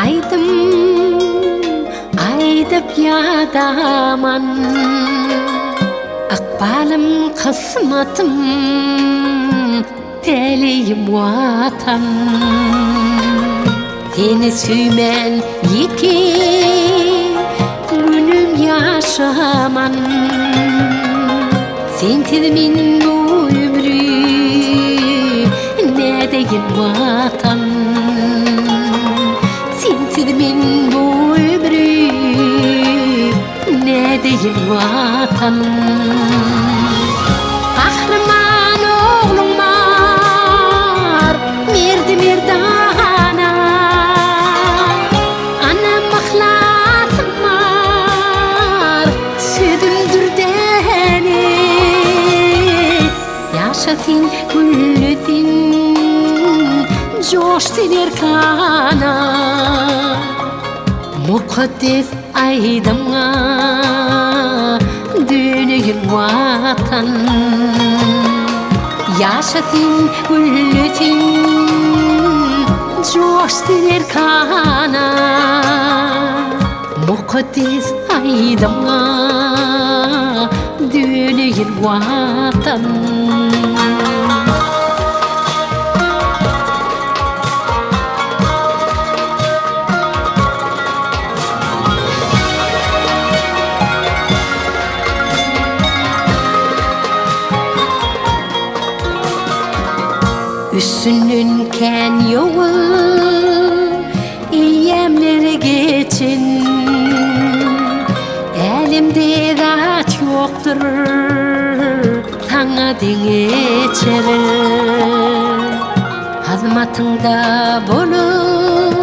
aydım aydıp yadaman akbalım kısmatım teliyim vatan seni suymen iki günüm yaşaman sensiz min bu ömrü ne deyin vatan sensiz min bu ömrü ne deyin vatan kahraman oğlum var merdi merdana ana mahlasım var südüm dürdeni yaşasın gülledin coştun erkana mukaddes aydamga döneyim vatan yaşasın gülledin coştun erkana mukaddes aydamga döneyim vatan Üstünün ken yolu iyemlere geçin elimde rahat yoktur sana dengeçerim hazmatında bulup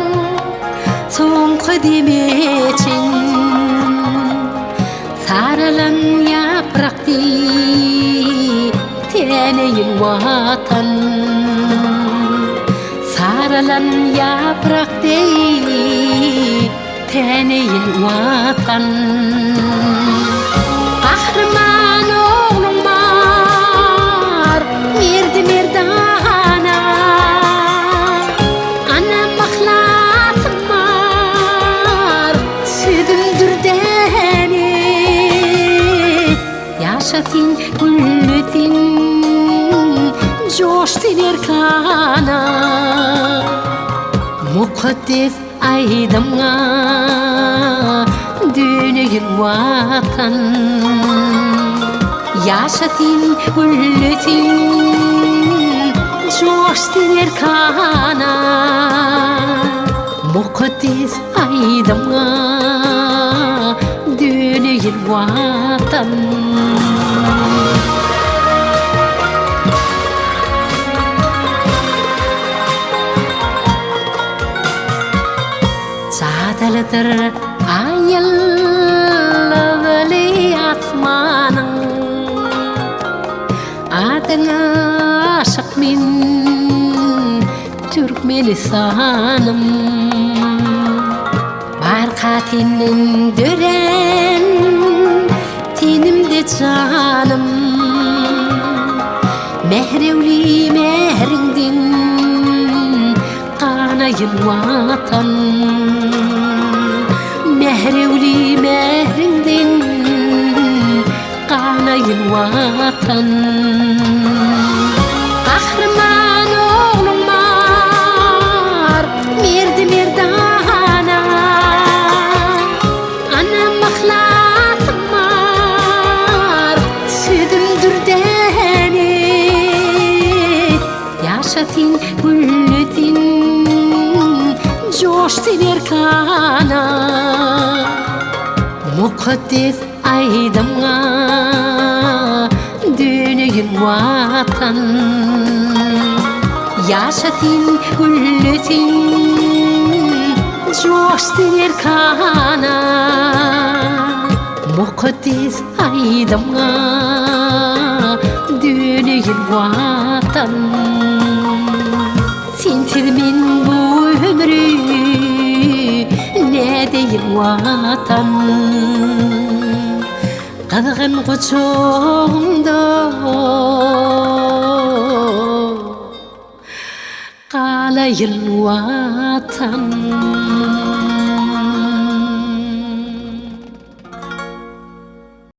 soğuk demeçin saralan yaprakti teneyin vatan saralan yaprak değil teneyin vatan kahraman oğlum var merdi merdana ana mahlasım var südüm dürdeni yaşasın gülledin coştun erkana mukaddes aydamga döneyim vatan yaşasın gülledin coştun erkana mukaddes aydamga döneyim vatan Sadalıdır ayıllı asmanın adına aşık min Türkmenistanım barkatinin dören tenimde canım mehrevli mehrindin kanayın vatan mehrevli mehrindin kanayın vatan kahraman oğlum var merdi merdana ana mahlasım var südüm dürdeni yaşasın gülledin coştun erkana mukaddes aydamga döneyim vatan yaşasın gülledin coştun erkana mukaddes aydamga döneyim vatan sensiz min bu ömrü ne deyin vatan kızgın kucağımda kalayın vatan.